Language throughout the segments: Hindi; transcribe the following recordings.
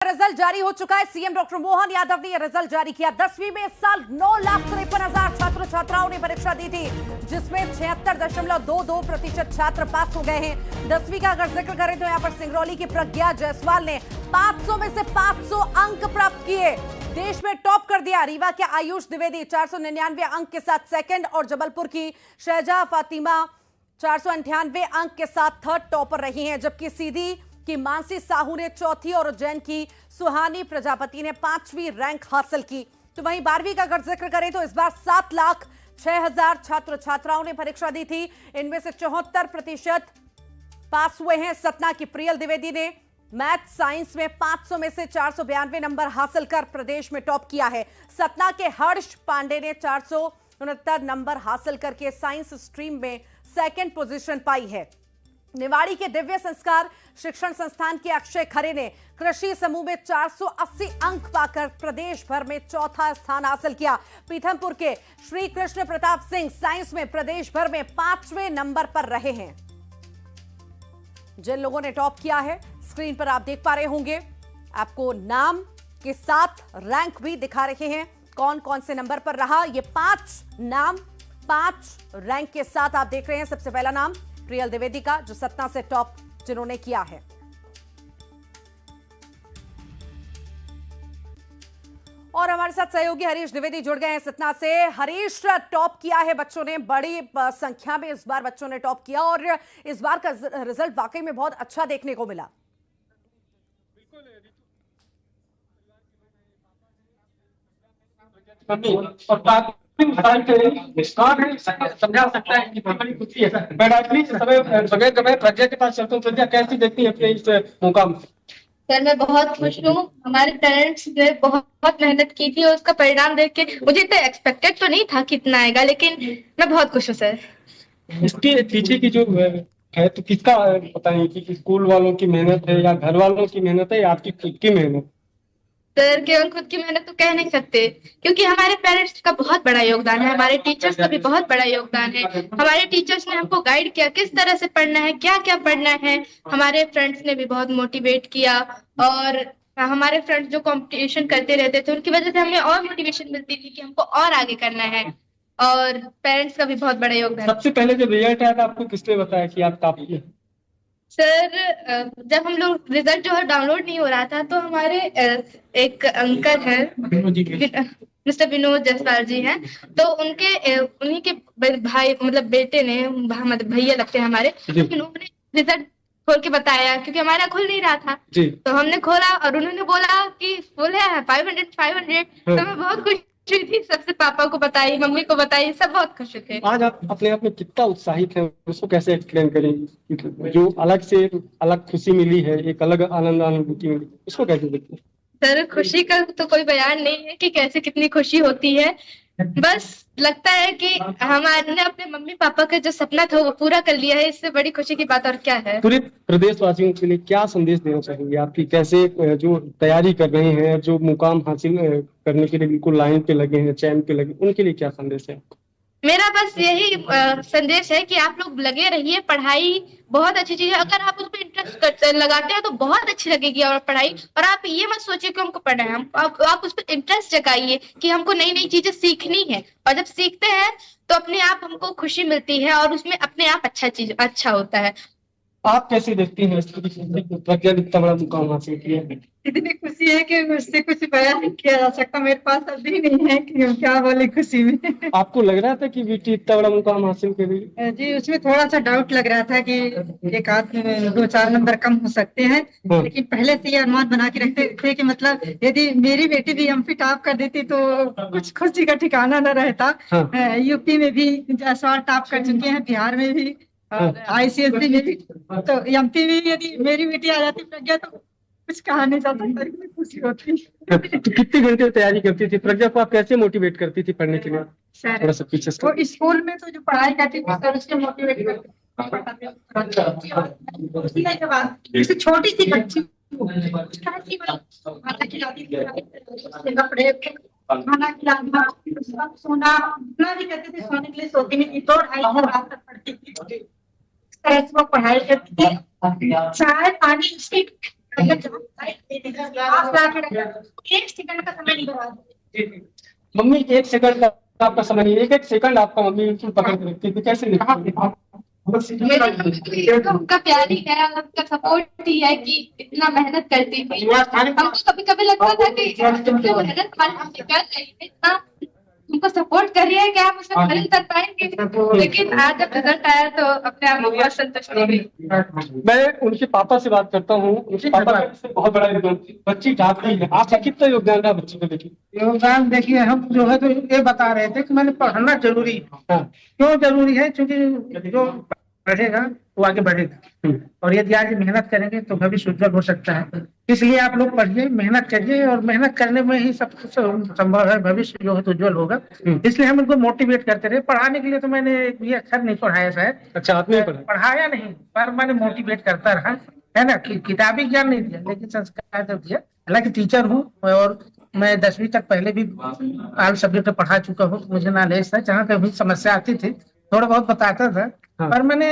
रिजल्ट जारी हो चुका है। सीएम डॉक्टर मोहन यादव ने यह रिजल्ट जारी किया। 10वीं में इस साल 9,53,000 छात्र छात्राओं ने परीक्षा दी थी, जिसमें 76.22% छात्र पास हो गए हैं। 10वीं का अगर जिक्र करें तो यहां पर सिंगरौली की प्रज्ञा जायसवाल ने 500 में से 500 अंक प्राप्त किए, देश में टॉप कर दिया। रीवा के आयुष द्विवेदी 499 अंक के साथ सेकंड और जबलपुर की शहजा फातिमा 498 अंक के साथ थर्ड टॉपर रही हैं, जबकि सीधी की मानसी साहू ने चौथी और उज्जैन की सुहानी प्रजापति ने 5वीं रैंक हासिल की। तो वहीं 12वीं का अगर जिक्र करें तो इस बार 7,06,000 छात्र छात्राओं ने परीक्षा दी थी। इनमें से 74% पास हुए हैं। सतना की प्रियल द्विवेदी ने मैथ साइंस में 500 में से 492 नंबर हासिल कर प्रदेश में टॉप किया है। सतना के हर्ष पांडे ने 469 नंबर हासिल करके साइंस स्ट्रीम में सेकंड पोजीशन पाई है। निवाड़ी के दिव्य संस्कार शिक्षण संस्थान के अक्षय खरे ने कृषि समूह में 480 अंक पाकर प्रदेश भर में चौथा स्थान हासिल किया। पीथमपुर के श्री कृष्ण प्रताप सिंह साइंस में प्रदेश भर में 5वें नंबर पर रहे हैं। जिन लोगों ने टॉप किया है स्क्रीन पर आप देख पा रहे होंगे, आपको नाम के साथ रैंक भी दिखा रहे हैं, कौन कौन से नंबर पर रहा। ये 5 नाम 5 रैंक के साथ आप देख रहे हैं। सबसे पहला नाम प्रियल द्विवेदी का, जो सतना से टॉप जिन्होंने किया है। और हमारे साथ सहयोगी हरीश द्विवेदी जुड़ गए हैं सतना से। हरीश, टॉप किया है बच्चों ने, बड़ी संख्या में इस बार बच्चों ने टॉप किया और इस बार का रिजल्ट वाकई में बहुत अच्छा देखने को मिला। और समझा सकता है कि बड़ी खुशी है। समय प्रज्ञा के पास चलता हूँ। प्रज्ञा, कैसी देखती है अपने इस मुकाम? सर मैं बहुत खुश हूँ। हमारे पेरेंट्स ने बहुत मेहनत की थी और उसका परिणाम देख के मुझे इतना एक्सपेक्टेड तो नहीं था कितना आएगा, लेकिन मैं बहुत खुश हूँ सर। इसके पीछे की जो है तो किसका पता नहीं कि स्कूल वालों की मेहनत है या घर वालों की मेहनत है या आपकी खुद की मेहनत? सर केवल खुद की मेहनत तो कह नहीं सकते, क्योंकि हमारे पेरेंट्स का बहुत बड़ा योगदान है, हमारे टीचर्स का भी बहुत बड़ा योगदान है। हमारे टीचर्स ने हमको गाइड किया किस तरह से पढ़ना है, क्या क्या पढ़ना है। हमारे फ्रेंड्स ने भी बहुत मोटिवेट किया और हमारे फ्रेंड्स जो कंपटीशन करते रहते थे उनकी वजह से हमें और मोटिवेशन मिलती थी कि हमको और आगे करना है। और पेरेंट्स का भी बहुत बड़ा योगदान। सबसे पहले जब रिजल्ट आया था आपको किसने बताया कि आप टॉप किए? सर जब हम लोग रिजल्ट जो है डाउनलोड नहीं हो रहा था तो हमारे एक अंकल हैं मिस्टर विनोद जायसवाल जी हैं, तो उन्हीं के भाई मतलब बेटे ने मतलब भैया लगते हैं हमारे, उन्होंने रिजल्ट खोल के बताया क्योंकि हमारा खुल नहीं रहा था। तो हमने खोला और उन्होंने बोला कि फुल है 500। तो मैं बहुत खुश थी, सबसे पापा को बताई, मम्मी को बताई, सब बहुत खुश थे। आज आप अपने आप में कितना उत्साहित हैं, उसको कैसे एक्सप्लेन करेंगे? जो अलग खुशी मिली है, एक अलग अनुभूति मिली, उसको कैसे देखते हैं? सर खुशी का तो कोई बयान नहीं है कि कैसे कितनी खुशी होती है। बस लगता है कि हमारे अपने मम्मी पापा का जो सपना था वो पूरा कर लिया है, इससे बड़ी खुशी की बात और क्या है। पूरे प्रदेशवासियों के लिए क्या संदेश देना चाहेंगे? आपकी कैसे जो तैयारी कर रहे हैं, जो मुकाम हासिल करने के लिए बिल्कुल लाइन पे लगे हैं, चैन पे लगे, उनके लिए क्या संदेश है? मेरा बस यही संदेश है कि आप लोग लगे रहिए। पढ़ाई बहुत अच्छी चीज है, अगर आप उसमें इंटरेस्ट लगाते हैं तो बहुत अच्छी लगेगी और पढ़ाई। और आप ये मत सोचिए कि हमको पढ़ना है, आप उस पर इंटरेस्ट जगाइए कि हमको नई नई चीजें सीखनी है। और जब सीखते हैं तो अपने आप हमको खुशी मिलती है और उसमें अपने आप अच्छा होता है। आप कैसे देखती हैं प्रज्ञा ने इतना बड़ा मुकाम हासिल किया? इतनी खुशी है कि मुझसे कुछ बयान नहीं किया जा सकता, मेरे पास अभी नहीं है कि हम क्या बोले खुशी में। आपको लग रहा था कि बेटी इतना बड़ा मुकाम हासिल करेगी? जी उसमें थोड़ा सा डाउट लग रहा था कि एक आध 2-4 नंबर कम हो सकते हैं, लेकिन पहले से ये अनुमान बना के रखते थे कि मतलब यदि मेरी बेटी भी एमपी टॉप कर देती तो कुछ खुशी का ठिकाना न रहता। यूपी में भी जायसवाल टॉप कर चुके हैं, बिहार में भी और ICSE में भी, तो एमपी में यदि मेरी बेटी आ जाती प्रज्ञा तो कुछ कहा नहीं जाता, खुशी होती। तो कितने घंटे तैयारी करती थी प्रज्ञा को? आप कैसे मोटिवेट करती थी पढ़ने के लिए? थोड़ा सा पीछे तो स्कूल में तो जो पढ़ाई करती थी सर उसके मोटिवेट करती, छोटी सी बच्ची खाना खिलाती थी, खाना खिलाना, सोना इतना भी करते थे, सोने के लिए सोती नहीं थी, 2-2.5 रात तक पढ़ती थी, वो पढ़ाई करती थी। चाय पानी उसकी एक सेकंड का समय नहीं बर्बाद। मम्मी 1 सेकंड का आपका समय नहीं, 1 सेकंड आपका मम्मी बिल्कुल पकड़ के रखती थी, कैसे नहीं? तो उनका प्यार ही है और उनका सपोर्ट ही है कि इतना मेहनत करती थी। हमको कभी कभी लगता था कि जो मेहनत हम कर रही है, इतना हमको सपोर्ट कर रही है कि हम उसमें खरीद कर पाएंगे, लेकिन आज जब रिजल्ट आया तो अपने आप को बहुत संतुष्टि हुई। मैं उनके पापा से बात करता हूँ, उनके पापा का इससे बहुत बड़ा योगदान, बच्ची डांटती है, आपका कितना योगदान था बच्ची को लेकर? योगदान देखिए, हम जो है तो ये बता रहे थे कि मैंने पढ़ना जरूरी है। हाँ। क्यों जरूरी है? क्योंकि जो पढ़ेगा वो आगे बढ़ेगा, और यदि आज मेहनत करेंगे तो भविष्य उज्जवल हो सकता है। इसलिए आप लोग पढ़िए, मेहनत करिए, और मेहनत करने में ही सब कुछ संभव है, भविष्य जो है तो उज्जवल होगा। इसलिए हम उनको मोटिवेट करते रहे। पढ़ाने के लिए तो मैंने ये अक्षर नहीं पढ़ाया शायद। अच्छा, आपने पढ़ाया नहीं, पर मैंने मोटिवेट करता रहा, है ना। किताबी ज्ञान नहीं दिया, लेकिन संस्कार तो दिया। हालांकि टीचर हूँ और मैं 10वीं तक पहले भी ऑल सब्जेक्ट पढ़ा चुका हूँ, मुझे नॉलेज था। जहाँ कभी समस्या आती थी थोड़ा बहुत बताता था। हाँ। पर मैंने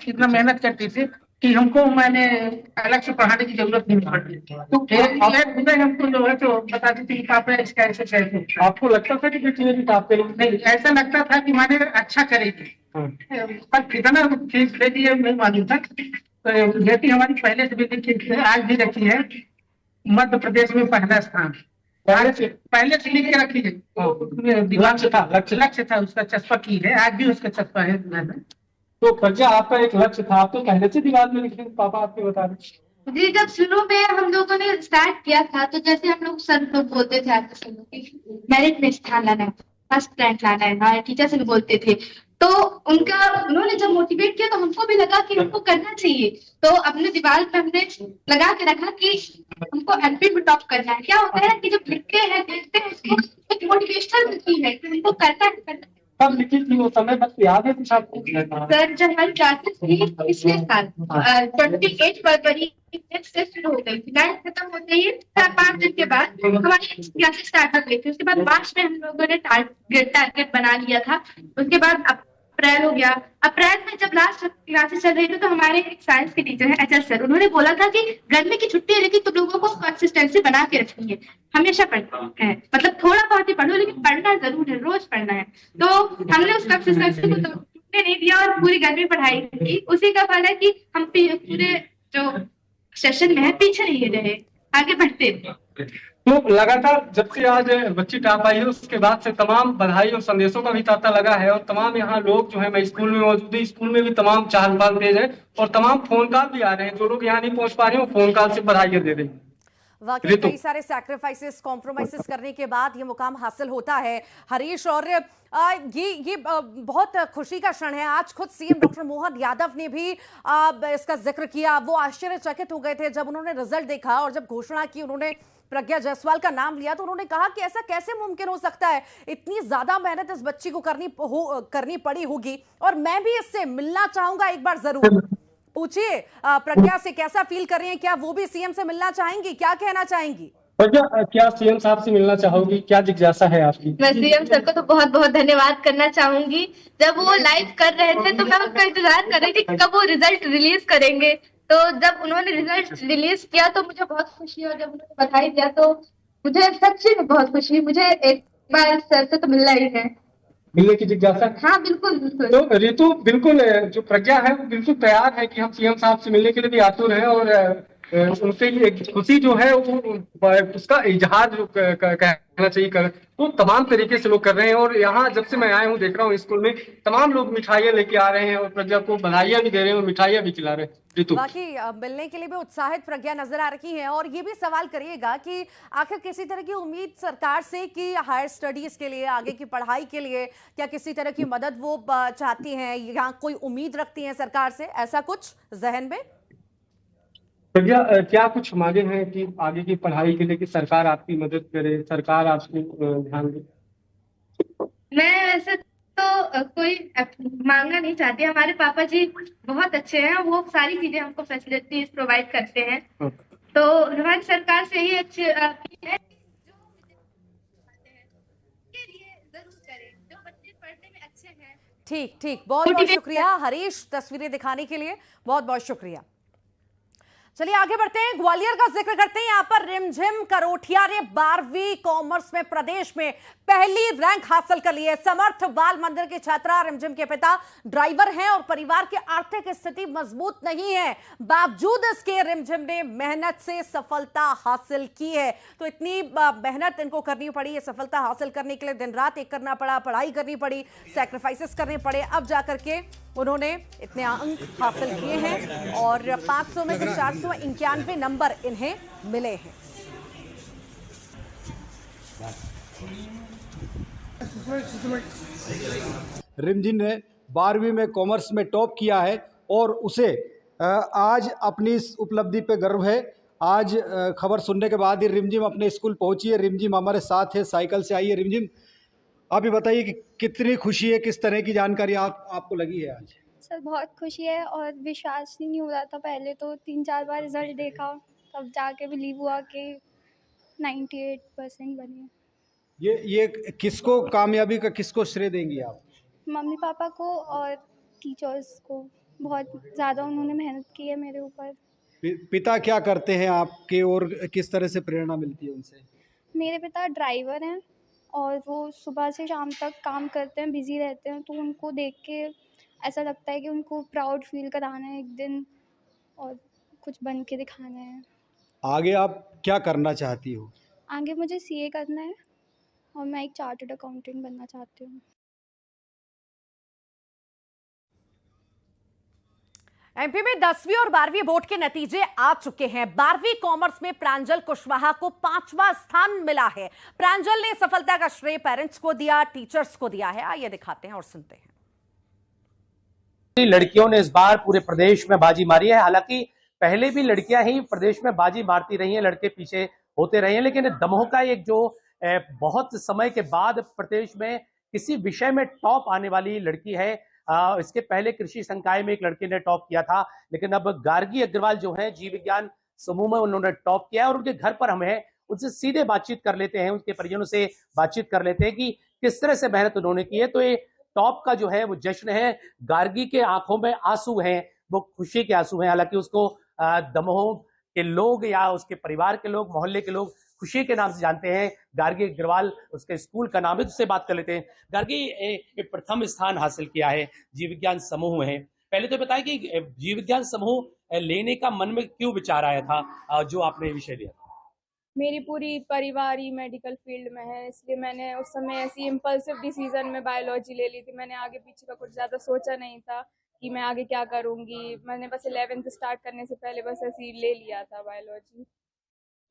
इतना मेहनत करती थी कि मैंने अलग से पढ़ाने की जरूरत नहीं पड़ी। तो हमको जो है तो बताती थी कि पापा इसका ऐसे कैसे। आपको लगता था कि बेटी ने किताब पे नहीं, ऐसा लगता था कि मैंने अच्छा करेगी, पर कितना फीस देती है नहीं मालूम था। बेटी हमारी पहले से भी लिखी, आज भी रखी है, मध्य प्रदेश में पहला स्थान। पहले से लिख के रखी है, लक्ष्य था उसका, चस्पा की है, आज भी उसका चस्पा है। तो प्रज्ञा, आपका एक लक्ष्य था, आप तो पहले से दीवार में लिख रहे, पापा आपके बता रहे। जी, जब शुरू में हम लोगों ने स्टार्ट किया था तो जैसे हम लोग सर लोग बोलते थे मेरिट में स्थान लाना है, फर्स्ट रैंक लाना है, हमारे टीचर से बोलते थे। तो उन्होंने जब मोटिवेट किया तो हमको भी लगा कि हमको करना चाहिए। तो अपने दीवार पे हमने लगा के रखा कि हमको एमपी में टॉप करना है। क्या होता है कि जब लिखते हैं देखते हैं उसको एक मोटिवेशन मिलती है कि हमको करना है। कब लिखी थी वो समय, बस याद है कुछ आपको? सर, जब हमारी क्लासेस थी पिछले साल 28 फरवरी से शुरू हो गई थी, 9 खत्म होते ही 4-5 दिन के बाद हमारी क्लासेस स्टार्ट हो गई थी। उसके बाद मार्च में हम लोगों ने टारगेट बना लिया था। उसके बाद अप्रैल हो गया। अप्रैल में जब लास्ट क्लासेस चल रही थी तो हमारे एक साइंस के टीचर है एचएस सर, उन्होंने बोला था कि गर्मी की छुट्टी है लेकिन तुम लोगों को कंसिस्टेंसी बना के रखनी है, हमेशा पढ़ना है, मतलब थोड़ा बहुत ही पढ़ो लेकिन पढ़ना जरूर है, रोज पढ़ना है। तो हमने उस कंसिस्टेंसी को टूटने नहीं दिया और पूरी गर्मी पढ़ाई की। उसी का फल है कि हम पूरे जो सेशन में है पीछे नहीं रहे, आगे बढ़ते थे। तो लगातार जब से आज बच्ची टॉप आई है उसके बाद से तमाम बधाई और संदेशों का भी तांता लगा है, और तमाम यहाँ लोग जो है, मैं स्कूल में मौजूद है, स्कूल में भी तमाम चाल पाल तेज है, और तमाम फोन कॉल भी आ रहे हैं। जो लोग यहाँ नहीं पहुंच पा रहे हैं वो फोन कॉल से बधाइयां दे रहे हैं। वाकई कई सारे सैक्रिफाइसेस, कॉम्प्रोमाइजेस करने के बाद ये मुकाम हासिल होता है हरीश, और ये बहुत खुशी का क्षण है। आज खुद सीएम डॉक्टर मोहन यादव ने भी इसका जिक्र किया। वो आश्चर्यचकित हो गए थे जब उन्होंने रिजल्ट देखा और जब घोषणा की, उन्होंने प्रज्ञा जायसवाल का नाम लिया तो उन्होंने कहा कि ऐसा कैसे मुमकिन हो सकता है, इतनी ज्यादा मेहनत इस बच्ची को करनी पड़ी होगी, और मैं भी इससे मिलना चाहूंगा एक बार जरूर। पूछिए प्रज्ञा से कैसा फील कर रही हैं, क्या वो भी सीएम से मिलना चाहेंगी, क्या कहना चाहेंगी? प्रज्ञा, क्या सीएम साहब से मिलना चाहोगी, क्या जिज्ञासा है आपकी? मैं सीएम सर को तो बहुत बहुत धन्यवाद करना चाहूंगी। जब वो लाइव कर रहे थे तो मैं उनका इंतजार कर रही थी कब वो रिजल्ट रिलीज करेंगे। तो जब उन्होंने रिजल्ट रिलीज किया तो मुझे बहुत खुशी, और जब उन्होंने बधाई दिया तो मुझे सच्ची में बहुत खुशी। मुझे एक बार सर से तो मिलना ही है, मिलने की जिज्ञासा। हाँ बिल्कुल बिल्कुल। तो रितु, बिल्कुल जो प्रज्ञा है वो बिल्कुल तैयार है कि हम सीएम साहब से मिलने के लिए भी आतुर हैं, और उनसे एक खुशी जो है वो उसका इजहार जो कहना चाहिए तो तमाम तरीके से लोग कर रहे हैं। और यहाँ जब से मैं आया हूँ देख रहा हूँ स्कूल में तमाम लोग मिठाइयाँ लेके आ रहे हैं और प्रज्ञा को बधाइयाँ भी दे रहे हैं और मिठाइयाँ भी खिला रहे हैं। बाकी मिलने के लिए भी उत्साहित प्रज्ञा नजर आ रही है, और ये भी सवाल करिएगा कि आखिर किसी तरह की उम्मीद सरकार से कि हायर स्टडीज के लिए, आगे की पढ़ाई के लिए क्या किसी तरह की मदद वो चाहती हैं, या कोई उम्मीद रखती हैं सरकार से, ऐसा कुछ जहन में? प्रज्ञा, क्या कुछ मांगे हैं कि आगे की पढ़ाई के लिए कि सरकार आपकी मदद करे, सरकार आपको ध्यान दे? मैं वैसे तो कोई मांगना नहीं चाहती। हमारे पापा जी बहुत अच्छे हैं, वो सारी चीजें हमको फैसिलिटीज प्रोवाइड करते हैं। तो हमारी सरकार से ही अच्छी है जो जरूर करें, जो बच्चे पढ़ने में अच्छे हैं। ठीक, बहुत बहुत शुक्रिया हरीश, तस्वीरें दिखाने के लिए बहुत बहुत शुक्रिया। चलिए आगे बढ़ते हैं, ग्वालियर का जिक्र करते हैं। यहाँ पर रिमझिम करोठिया ने 12वीं कॉमर्स में प्रदेश में पहली रैंक हासिल कर ली है। समर्थ बाल मंदिर की छात्रा रिमझिम के पिता ड्राइवर हैं और परिवार की आर्थिक स्थिति मजबूत नहीं है। बावजूद इसके रिमझिम ने मेहनत से सफलता हासिल की है। तो इतनी मेहनत इनको करनी पड़ी, ये सफलता हासिल करने के लिए दिन रात एक करना पड़ा, पढ़ाई करनी पड़ी, सैक्रिफाइसेस करने पड़े, अब जाकर के उन्होंने इतने अंक हासिल किए हैं और 500 में से 491 नंबर इन्हें मिले हैं। रिमझिम ने 12वीं में कॉमर्स में टॉप किया है और उसे आज अपनी इस उपलब्धि पे गर्व है। आज खबर सुनने के बाद ही रिमझिम अपने स्कूल पहुंची है। रिमझिम हमारे साथ है, साइकिल से आई है। रिमझिम, आप ये बताइए कि कितनी खुशी है, किस तरह की जानकारी आपको लगी है आज? सर बहुत खुशी है और विश्वास ही नहीं हो रहा था। पहले तो 3-4 बार रिजल्ट देखा, तब जाके बिलीव हुआ कि 98% बने। ये किसको, कामयाबी का किसको श्रेय देंगी आप? मम्मी पापा को और टीचर्स को, बहुत ज़्यादा उन्होंने मेहनत की है मेरे ऊपर। पिता क्या करते हैं आपके और किस तरह से प्रेरणा मिलती है उनसे? मेरे पिता ड्राइवर हैं और वो सुबह से शाम तक काम करते हैं, बिज़ी रहते हैं, तो उनको देख के ऐसा लगता है कि उनको प्राउड फील कराना है एक दिन और कुछ बन के दिखाना है। आगे आप क्या करना चाहती हो? आगे मुझे सीए करना है और मैं एक चार्टर्ड अकाउंटेंट बनना चाहती हूँ। एमपी में 10वीं और 12वीं बोर्ड के नतीजे आ चुके हैं। 12वीं कॉमर्स में प्रांजल कुशवाहा को 5वां स्थान मिला है। प्रांजल ने सफलता का श्रेय पेरेंट्स को दिया, टीचर्स को दिया है। आइए दिखाते हैं और सुनते हैं। लड़कियों ने इस बार पूरे प्रदेश में बाजी मारी है। हालांकि पहले भी लड़कियां ही प्रदेश में बाजी मारती रही हैं, लड़के पीछे होते रहे हैं, लेकिन दमोह का एक जो बहुत समय के बाद प्रदेश में किसी विषय में टॉप आने वाली लड़की है। इसके पहले कृषि संकाय में एक लड़के ने टॉप किया था, लेकिन अब गार्गी अग्रवाल जो है जीव विज्ञान समूह में उन्होंने टॉप किया और उनके घर पर हमें उनसे सीधे बातचीत कर लेते हैं, उनके परिजनों से बातचीत कर लेते हैं कि किस तरह से मेहनत उन्होंने की है। तो ये टॉप का जो है वो जश्न है। गार्गी के आंखों में आंसू हैं, वो खुशी के आंसू हैं। हालांकि उसको दमोह के लोग या उसके परिवार के लोग, मोहल्ले के लोग खुशी के नाम से जानते हैं। गार्गी अग्रवाल उसके स्कूल का नाम है, उससे बात कर लेते हैं। गार्गी, प्रथम स्थान हासिल किया है जीव विज्ञान समूह में है। पहले तो बताया कि जीव विज्ञान समूह लेने का मन में क्यों विचार आया था, जो आपने विषय लिया? मेरी पूरी परिवार ही मेडिकल फील्ड में है, इसलिए मैंने उस समय ऐसी इम्पल्सिव डिसीजन में बायोलॉजी ले ली थी। मैंने आगे पीछे का कुछ ज़्यादा सोचा नहीं था कि मैं आगे क्या करूँगी। मैंने बस 11th स्टार्ट करने से पहले बस ऐसे ही ले लिया था बायोलॉजी।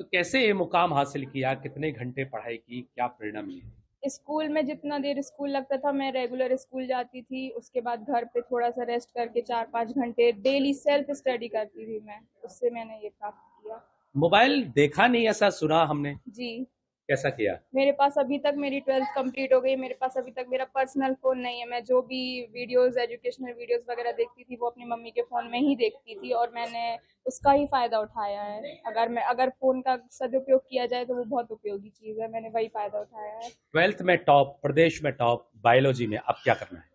तो कैसे ये मुकाम हासिल किया, कितने घंटे पढ़ाई की, क्या प्रेरणा मिली? स्कूल में जितना देर स्कूल लगता था मैं रेगुलर स्कूल जाती थी, उसके बाद घर पे थोड़ा सा रेस्ट करके 4-5 घंटे डेली सेल्फ स्टडी करती थी मैं, उससे मैंने ये प्राप्त किया। मोबाइल देखा नहीं ऐसा सुना हमने जी। कैसा किया? मेरे पास अभी तक मेरी 12th कंप्लीट हो गई, मेरे पास अभी तक मेरा पर्सनल फ़ोन नहीं है। मैं जो भी वीडियोस, एजुकेशनल वीडियोस वगैरह देखती थी वो अपनी मम्मी के फ़ोन में ही देखती थी और मैंने उसका ही फ़ायदा उठाया है। अगर फ़ोन का सदुपयोग किया जाए तो वो बहुत उपयोगी चीज़ है, मैंने वही फ़ायदा उठाया है। 12th में टॉप, प्रदेश में टॉप बायोलॉजी में, अब क्या करना है?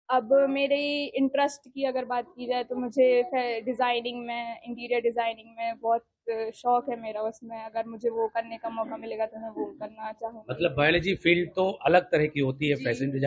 अब मेरे इंटरेस्ट की अगर बात की जाए तो मुझे डिज़ाइनिंग में, इंटीरियर डिज़ाइनिंग में बहुत शौक है मेरा। उसमें अगर मुझे वो करने का मौका मिलेगा तो मैं वो करना चाहूँगी। मतलब बायोलॉजी फील्ड तो अलग तरह की होती है, फैशन डिजाइन